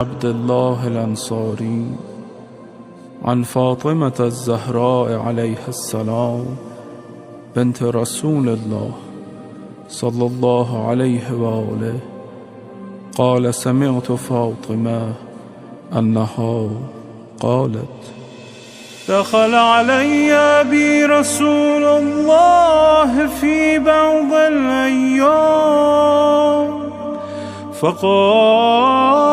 عبد الله الأنصاري عن فاطمة الزهراء عليها السلام بنت رسول الله صلى الله عليه وآله قال: سمعت فاطمة أنها قالت: دخل علي أبي رسول الله في بعض الأيام فقال: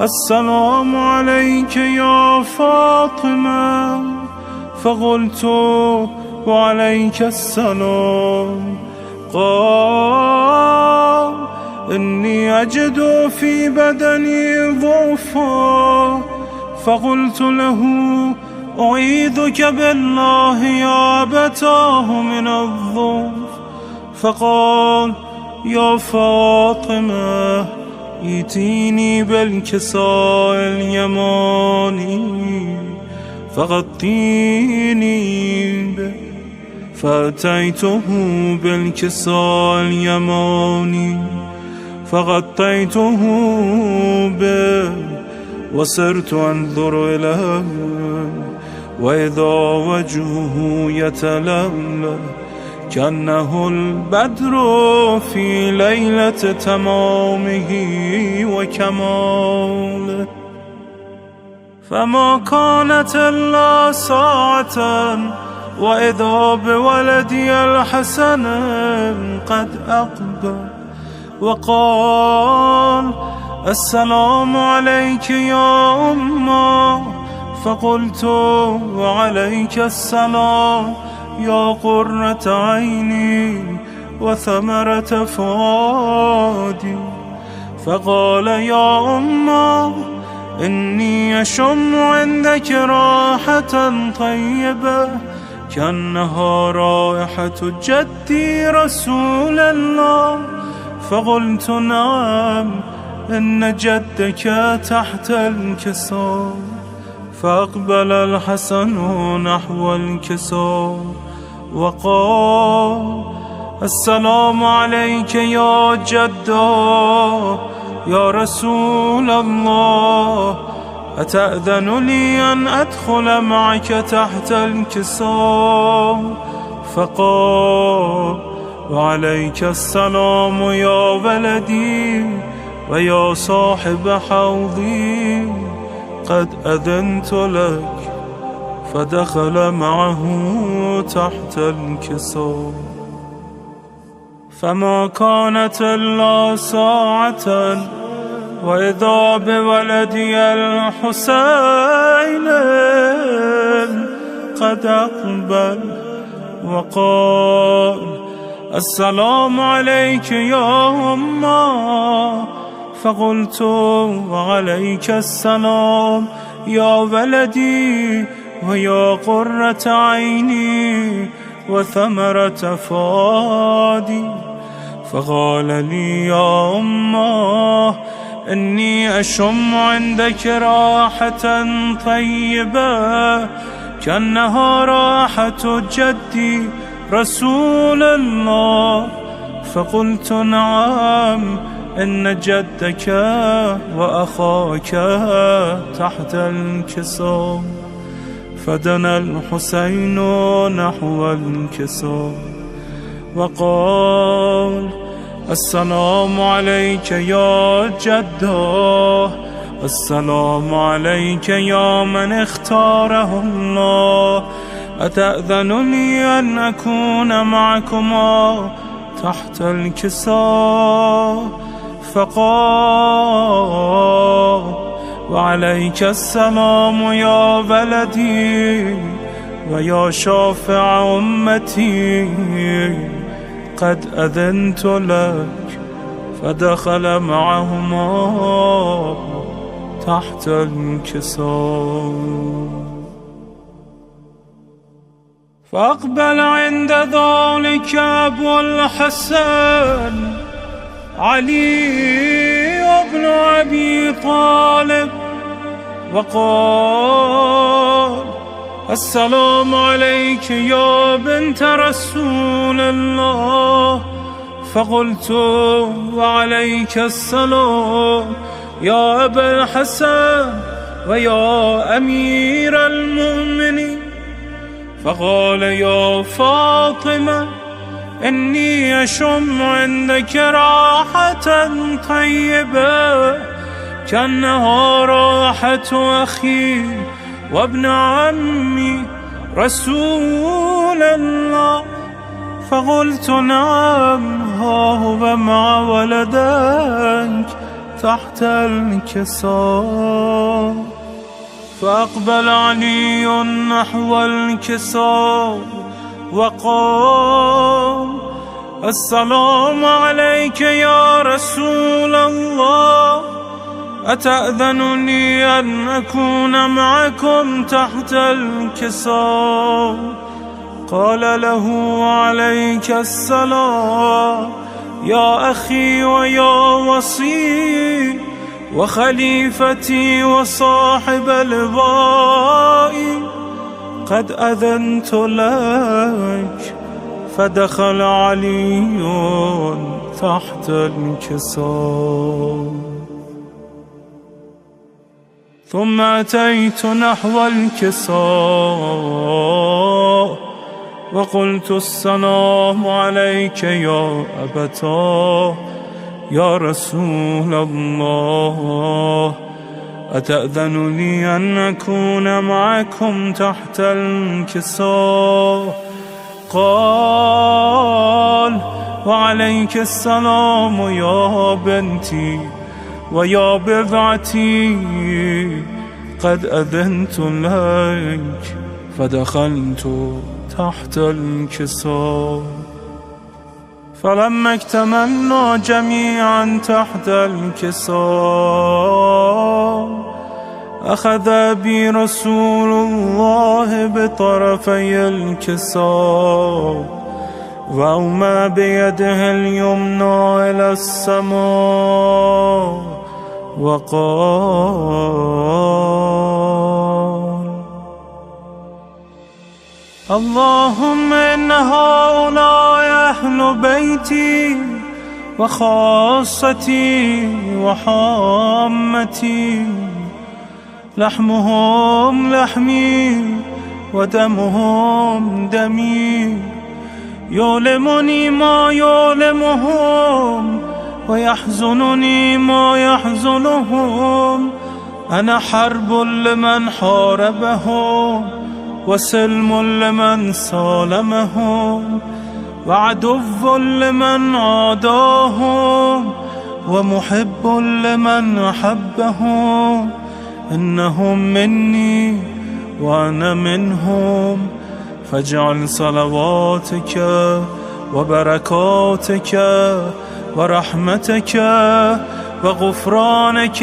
السلام عليك يا فاطمة. فقلت: وعليك السلام. قال: إني أجد في بدني ضعفا. فقلت له: أعيذك بالله يا أبتاه من الضعف. فقال: يا فاطمة، ائتيني بالكساء اليماني فغطيني به. فأتيته بالكساء اليماني فغطيته به وصرت أنظر إليه وإذا وجهه يتلألأ كأنه البدر في ليلة تمامه وكماله. فما كانت إلا ساعة وإذا بولدي الحسن قد أقبل وقال: السلام عليك يا أمه. فقلت: وعليك السلام يا قرة عيني وثمرة فؤادي. فقال: يا أمه، إني أشم عندك راحة طيبة كأنها رائحة جدي رسول الله. فقلت: نعم، إن جدك تحت الكساء. فأقبل الحسن نحو الكساء وقال: السلام عليك يا جدا يا رسول الله، أتأذن لي أن أدخل معك تحت الكساء؟ فقال: وعليك السلام يا ولدي ويا صاحب حوضي، قد أذنت لك. فدخل معه تحت الكساء. فما كانت إلا ساعة وإذا بولدي الحسين قد أقبل وقال: السلام عليك يا أمه. فقلت: وعليك السلام يا ولدي ويا قرة عيني وثمرة فؤادي. فقال لي: يا أمه، إني أشم عندك راحة طيبة كأنها راحة جدي رسول الله. فقلت: نعم، إن جدك وأخاك تحت الكساء. فدنا الحسين نحو الكساء وقال: السلام عليك يا جده، السلام عليك يا من اختاره الله، أتأذن لي أن أكون معكما تحت الكساء؟ فقال: وعليك السلام يا ولدي ويا شافع أمتي، قد أذنت لك. فدخل معهما تحت الكساء. فأقبل عند ذلك أبو الحسن علي بن أبي طالب وقال: السلام عليك يا بنت رسول الله. فقلت: وعليك السلام يا أبا الحسن ويا أمير المؤمنين. فقال يا فاطمة إني أشم عندك راحة طيبة كأنها راحة أخي وابن عمي رسول الله. فقلت نعم، ها هو مع ولدك تحت الكساء. فأقبل علي نحو الكساء وقال السلام عليك يا رسول الله، أتأذنني أن أكون معكم تحت الكساء؟ قال له عليك السلام يا أخي ويا وصي وخليفتي وصاحب لوائي، قد أذنت لك. فدخل علي تحت الكساء. ثم أتيت نحو الكساء وقلت السلام عليك يا أبتاه يا رسول الله، أتأذن لي أن أكون معكم تحت الكساء؟ قال وعليك السلام يا بنتي ويا بضعتي، قد أذنت لك. فدخلت تحت الكساء. فلما اكتملنا جميعا تحت الكساء أخذ بي رسول الله بطرفي الكساء وأومى بيده اليمنى إلى السماء وقال اللهم إن هؤلاء أهل بيتي وخاصتي وحامتي، لحمهم لحمي ودمهم دمي، يؤلمني ما يؤلمهم ويحزنني ما يحزنهم. أنا حرب لمن حاربهم وسلم لمن سالمهم وعدو لمن عاداهم ومحب لمن أحبهم. إنهم مني وأنا منهم، فاجعل صلواتك وبركاتك ورحمتك وغفرانك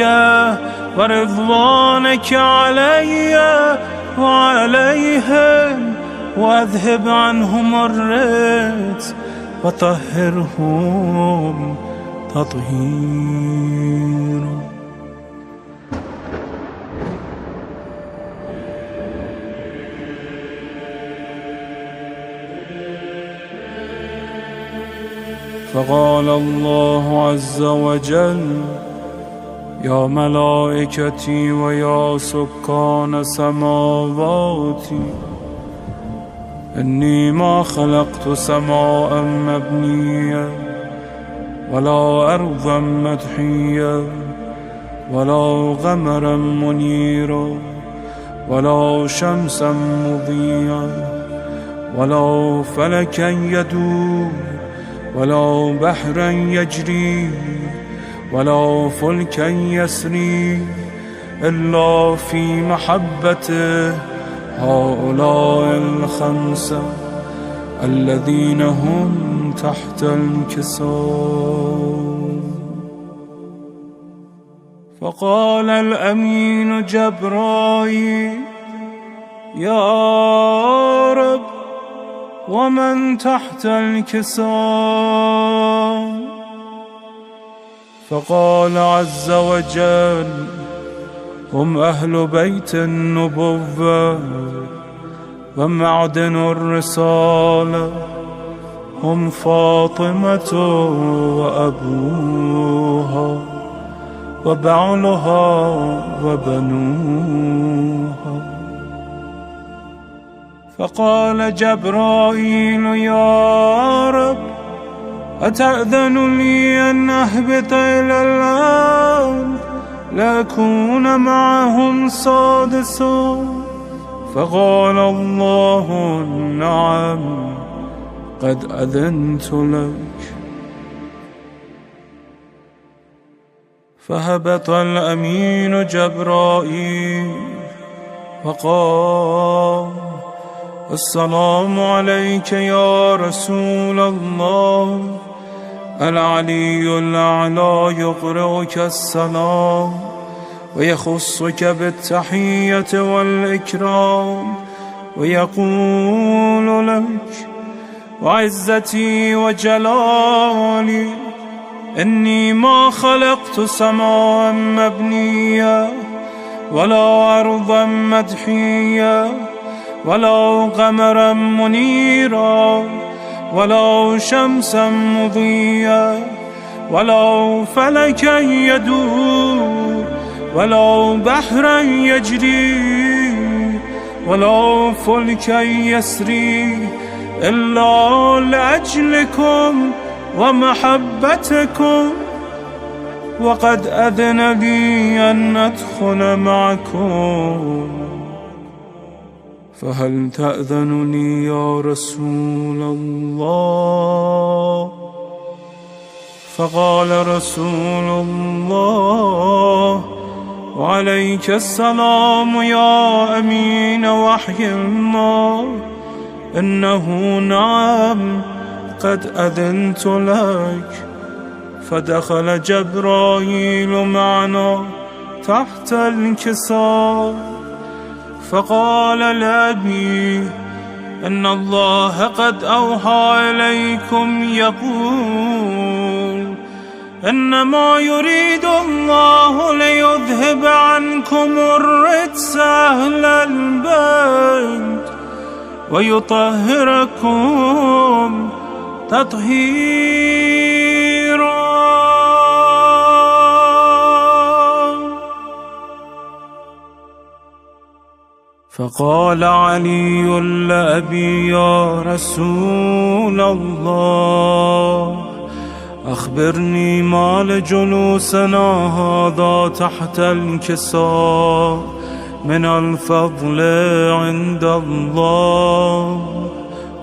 ورضوانك علي وعليهم، وأذهب عنهم الرجس وطهرهم تطهيرا. فقال الله عز وجل يا ملائكتي ويا سكان سماواتي، إني ما خلقت سماء مبنية ولا أرضا مدحية ولا قمرا منيرا ولا شمسا مضيئا ولا فلكا يدور ولا بحرا يجري ولا فلكا يسري إلا في محبته هؤلاء الخمسة الذين هم تحت الكساء. فقال الأمين جبرائيل يا رب ومن تحت الكساء؟ فقال عز وجل هم أهل بيت النبوة ومعدن الرسالة، هم فاطمة وأبوها وبعلها وبنوها. فقال جبرائيل يا رب أتأذن لي أن أهبط إلى الأرض لأكون معهم سادسا؟ فقال الله نعم قد أذنت لك. فهبط الأمين جبرائيل وقال السلام عليك يا رسول الله. العلي الأعلى يقرئك السلام ويخصك بالتحية والإكرام ويقول لك وعزتي وجلالي إني ما خلقت سماء مبنية ولا أرضا مدحية ولا قمرا منيرا ولا شمسا مضيا ولا فلكا يدور ولا بحرا يجري ولا فلكا يسري إلا لأجلكم ومحبتكم، وقد أذن لي أن أدخل معكم، فهل تأذن لي يا رسول الله؟ فقال رسول الله وعليك السلام يا أمين وحي الله، إنه نعم قد أذنت لك. فدخل جبرائيل معنا تحت الكساء فقال لأبي إن الله قد أوحى إليكم يقول إنما يريد الله ليذهب عنكم الرجس أهل البيت ويطهركم تطهيرا. فقال علي لأبي يا رسول الله أخبرني ما لجلوسنا هذا تحت الكساء من الفضل عند الله.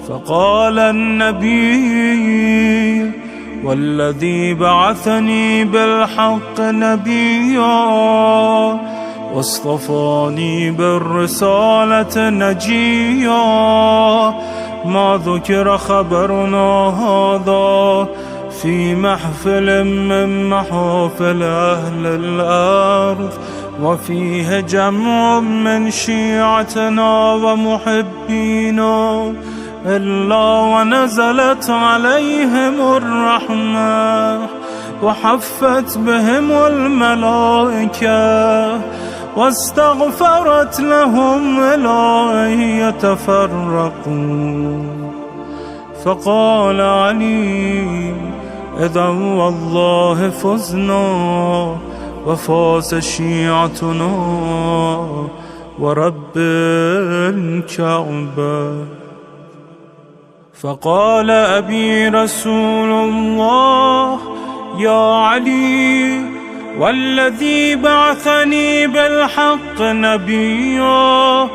فقال النبي والذي بعثني بالحق نبيا واصطفاني بالرسالة نجيا ما ذكر خبرنا هذا في محفل من محافل أهل الأرض وفيه جمع من شيعتنا ومحبينا إلا ونزلت عليهم الرحمة وحفت بهم الملائكة واستغفرت لهم إلى أن يتفرقوا. فقال علي إذا والله فزنا وفاز شيعتنا ورب الكعبة. فقال أبي رسول الله يا علي والذي بعثني بالحق نبيا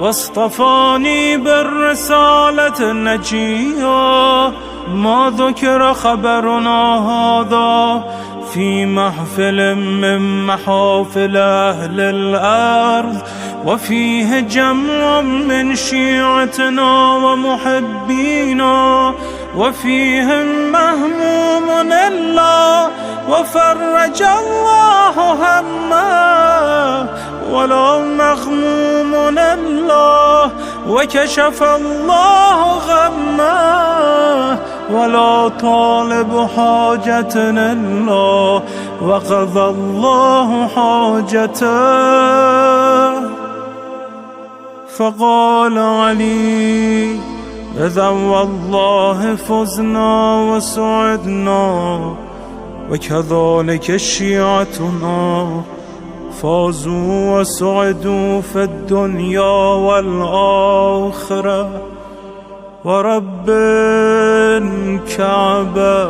واصطفاني بالرسالة نجيا ما ذكر خبرنا هذا في محفل من محافل أهل الأرض وفيه جمع من شيعتنا ومحبينا وفيهم مهموم الله وفرج الله همه ولا مغموم الله وكشف الله غمه ولا طالب حاجة الله وقضى الله حاجته. فقال علي إذا والله فزنا وسعدنا وكذلك شيعتنا فازوا وسعدوا في الدنيا والآخرة ورب الكعبة